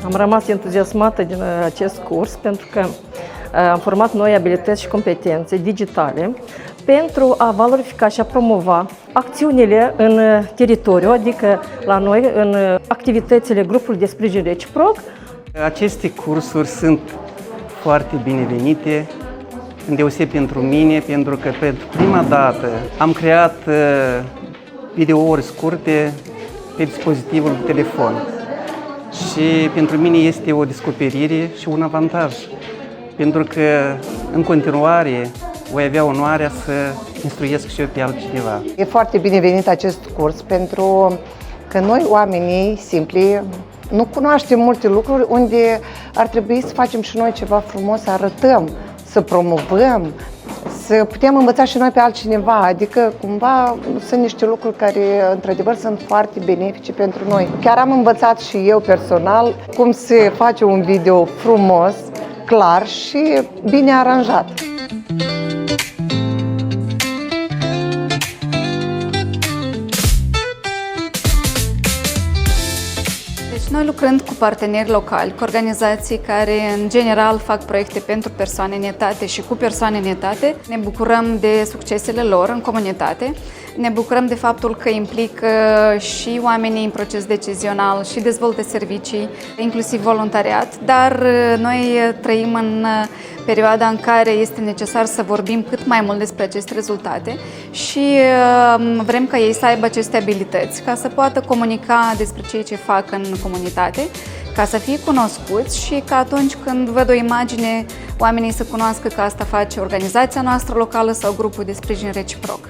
Am rămas entuziasmată din acest curs pentru că am format noi abilități și competențe digitale pentru a valorifica și a promova acțiunile în teritoriu, adică la noi, în activitățile grupului de sprijin reciproc. Aceste cursuri sunt foarte binevenite, îndeosebi pentru mine, pentru că pentru prima dată am creat videouri scurte pe dispozitivul de telefon. Și pentru mine este o descoperire și un avantaj, pentru că în continuare voi avea onoarea să instruiesc și eu pe altcineva. E foarte binevenit acest curs pentru că noi, oamenii simpli, nu cunoaștem multe lucruri unde ar trebui să facem și noi ceva frumos, să arătăm, să promovăm, să putem învăța și noi pe altcineva, adică cumva sunt niște lucruri care într-adevăr sunt foarte benefice pentru noi. Chiar am învățat și eu personal cum se face un video frumos, clar și bine aranjat. Deci noi lucrând cu parteneri locali, cu organizații care în general fac proiecte pentru persoane în etate și cu persoane în etate, ne bucurăm de succesele lor în comunitate, ne bucurăm de faptul că implică și oamenii în proces decizional și dezvoltă servicii, inclusiv voluntariat, dar noi trăim în perioada în care este necesar să vorbim cât mai mult despre aceste rezultate și vrem ca ei să aibă aceste abilități ca să poată comunica despre ceea ce fac în comunitate, ca să fie cunoscuți și ca atunci când văd o imagine, oamenii să cunoască că asta face organizația noastră locală sau grupul de sprijin reciproc.